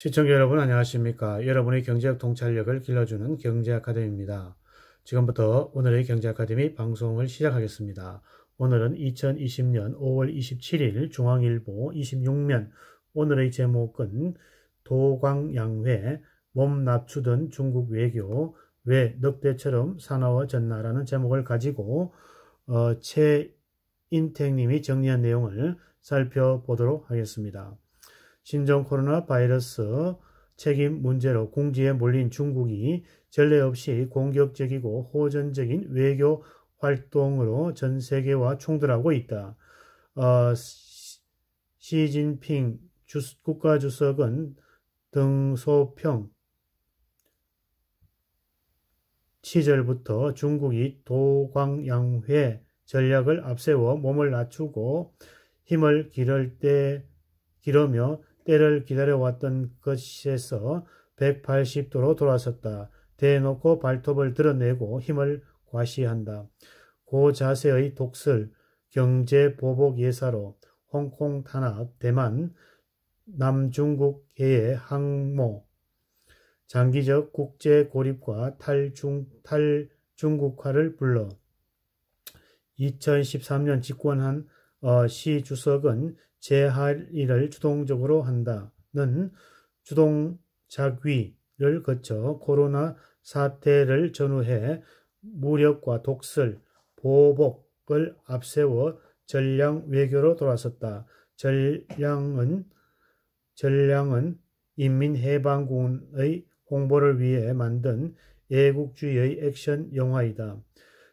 시청자 여러분 안녕하십니까? 여러분의 경제학 통찰력을 길러주는 경제아카데미입니다. 지금부터 오늘의 경제아카데미 방송을 시작하겠습니다. 오늘은 2020년 5월 27일 중앙일보 26면 오늘의 제목은 도광양회 몸 낮추던 중국 외교 왜 늑대처럼 사나워졌나라는 제목을 가지고 최인택님이 정리한 내용을 살펴보도록 하겠습니다. 신종 코로나 바이러스 책임 문제로 궁지에 몰린 중국이 전례 없이 공격적이고 호전적인 외교 활동으로 전 세계와 충돌하고 있다. 시진핑 국가주석은 등소평 시절부터 중국이 도광양회 전략을 앞세워 몸을 낮추고 힘을 기르며 때를 기다려왔던 것에서 180도로 돌아섰다. 대놓고 발톱을 드러내고 힘을 과시한다. 고자세의 독설, 경제보복 예사로 홍콩 탄압, 대만, 남중국해의 항모, 장기적 국제 고립과 탈중국화를 불러 2013년 집권한 시 주석은 제1 일을 주동적으로 한다는 주동자귀를 거쳐 코로나 사태를 전후해 무력과 독설, 보복을 앞세워 전량 외교로 돌아섰다. 전량은 인민해방군의 홍보를 위해 만든 애국주의의 액션 영화이다.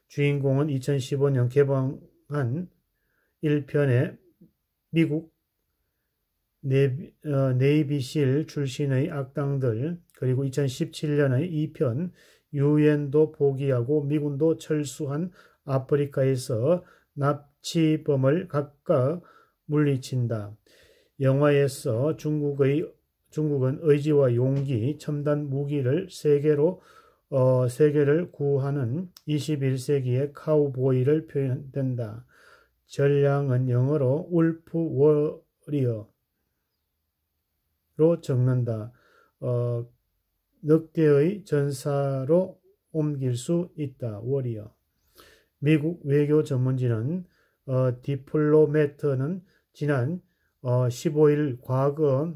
주인공은 2015년 개봉한 1편의 미국 네이비실 출신의 악당들, 그리고 2017년의 2편 유엔도 포기하고 미군도 철수한 아프리카에서 납치범을 각각 물리친다. 영화에서 중국은 의지와 용기, 첨단 무기를 세계를 구하는 21세기의 카우보이를 표현된다. 전량은 영어로 울프 워리어로 적는다. 늑대의 전사로 옮길 수 있다. 워리어. 미국 외교 전문지는 디플로매트는 지난 15일 과거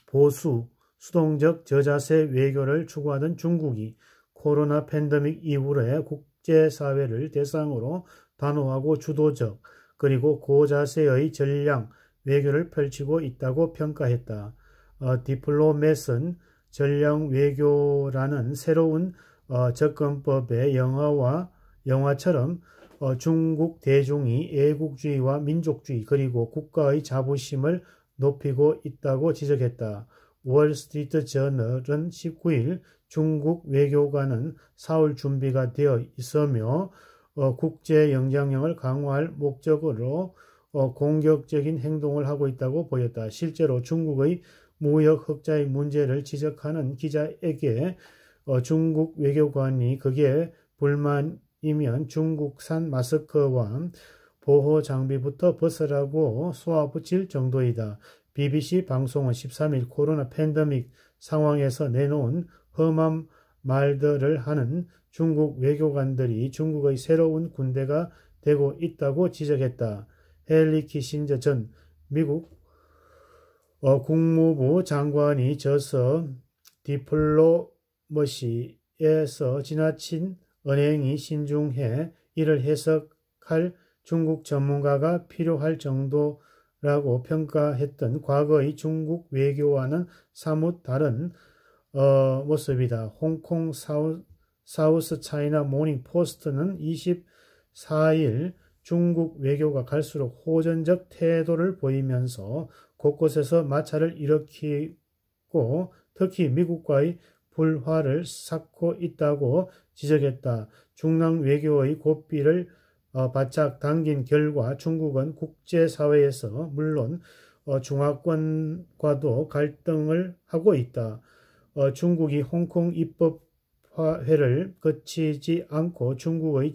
보수, 수동적 저자세 외교를 추구하던 중국이 코로나 팬데믹 이후에 국제사회를 대상으로 단호하고 주도적 그리고 고자세의 전량 외교를 펼치고 있다고 평가했다. 디플로맷은 전량 외교라는 새로운 접근법의 영화처럼 중국 대중이 애국주의와 민족주의 그리고 국가의 자부심을 높이고 있다고 지적했다. 월스트리트 저널은 19일 중국 외교관은 사흘 준비가 되어 있으며 국제 영향력을 강화할 목적으로 공격적인 행동을 하고 있다고 보였다. 실제로 중국의 무역 흑자의 문제를 지적하는 기자에게 중국 외교관이 그게 불만이면 중국산 마스크와 보호 장비부터 벗으라고 쏘아붙일 정도이다. BBC 방송은 13일 코로나 팬데믹 상황에서 내놓은 험한 말들을 하는 중국 외교관들이 중국의 새로운 군대가 되고 있다고 지적했다. 헨리 키신저 전 미국 국무부 장관이 저서 디플로머시에서 지나친 언행이 신중해 이를 해석할 중국 전문가가 필요할 정도라고 평가했던 과거의 중국 외교와는 사뭇 다른 모습이다. 홍콩 사우스 차이나 모닝 포스트는 24일 중국 외교가 갈수록 호전적 태도를 보이면서 곳곳에서 마찰을 일으키고 특히 미국과의 불화를 쌓고 있다고 지적했다. 중랑 외교의 고삐를 바짝 당긴 결과 중국은 국제사회에서 물론 중화권과도 갈등을 하고 있다. 중국이 홍콩 입법화회를 거치지 않고 중국의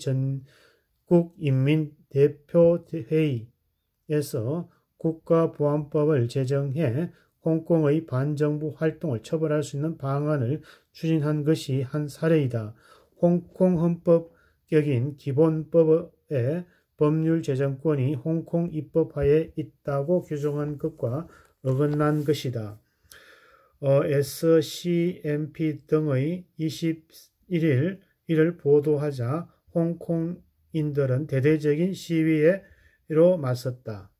전국인민대표회의에서 국가보안법을 제정해 홍콩의 반정부 활동을 처벌할 수 있는 방안을 추진한 것이 한 사례이다. 홍콩 헌법격인 기본법의 법률 제정권이 홍콩 입법하에 있다고 규정한 것과 어긋난 것이다. SCMP 등의 21일 이를 보도하자 홍콩인들은 대대적인 시위로 맞섰다.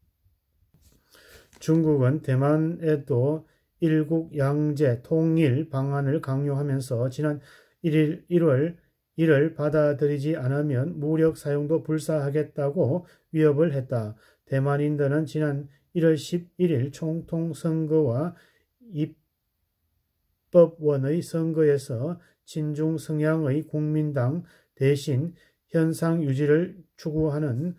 중국은 대만에도 일국 양제 통일 방안을 강요하면서 지난 1월 이를 받아들이지 않으면 무력 사용도 불사하겠다고 위협을 했다. 대만인들은 지난 1월 11일 총통 선거와 입법원의 선거에서 친중 성향의 국민당 대신 현상 유지를 추구하는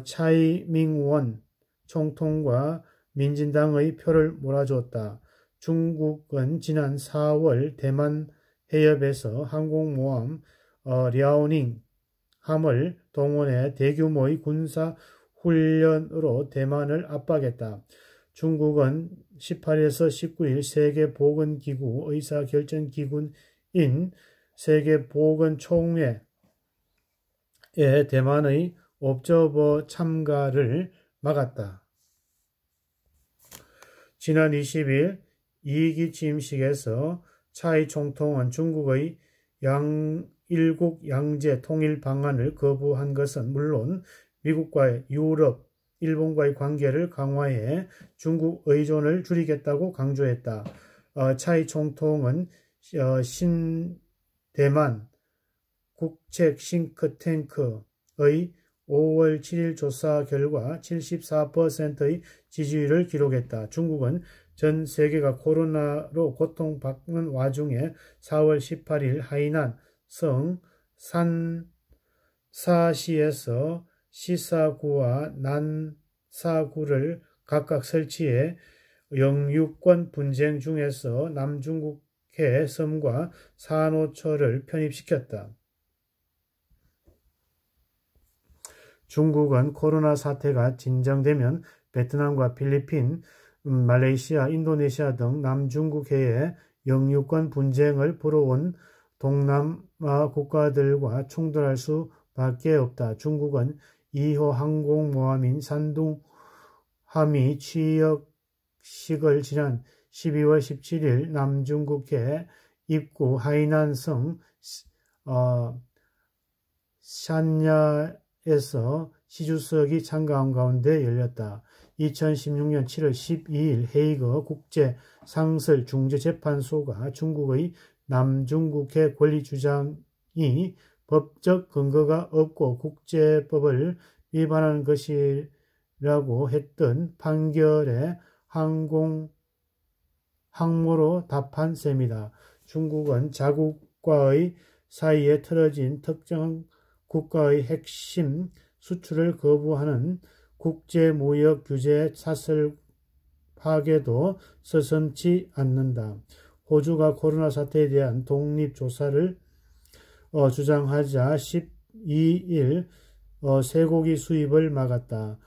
차이밍원 총통과 민진당의 표를 몰아주었다. 중국은 지난 4월 대만 해협에서 항공모함 랴오닝 함을 동원해 대규모의 군사 훈련으로 대만을 압박했다. 중국은 18에서 19일 세계보건기구 의사결정기구인 세계보건총회에 대만의 옵저버 참가를 막았다. 지난 20일 이기 취임식에서 차이 총통은 중국의 일국 양제 통일 방안을 거부한 것은 물론 미국과의 유럽, 일본과의 관계를 강화해 중국 의존을 줄이겠다고 강조했다. 차이 총통은 신대만 국책 싱크탱크의 5월 7일 조사 결과 74%의 지지율을 기록했다. 중국은 전 세계가 코로나로 고통받는 와중에 4월 18일 하이난 성 산사시에서 시사구와 난사구를 각각 설치해 영유권 분쟁 중에서 남중국해 섬과 산호초를 편입시켰다. 중국은 코로나 사태가 진정되면 베트남과 필리핀, 말레이시아, 인도네시아 등 남중국해에 영유권 분쟁을 불어온 동남아 국가들과 충돌할 수밖에 없다. 중국은 2호 항공모함인 산둥함이 취역식을 지난 12월 17일 남중국해 입구 하이난성 샨야에서 시주석이 참가한 가운데 열렸다. 2016년 7월 12일 헤이그 국제상설중재재판소가 중국의 남중국해 권리주장이 법적 근거가 없고 국제법을 위반하는 것이라고 했던 판결에 항모로 답한 셈이다. 중국은 자국과의 사이에 틀어진 특정 국가의 핵심 수출을 거부하는 국제무역 규제 사슬 파괴도 서슴지 않는다. 호주가 코로나 사태에 대한 독립조사를 주장하자 12일 쇠고기 수입을 막았다.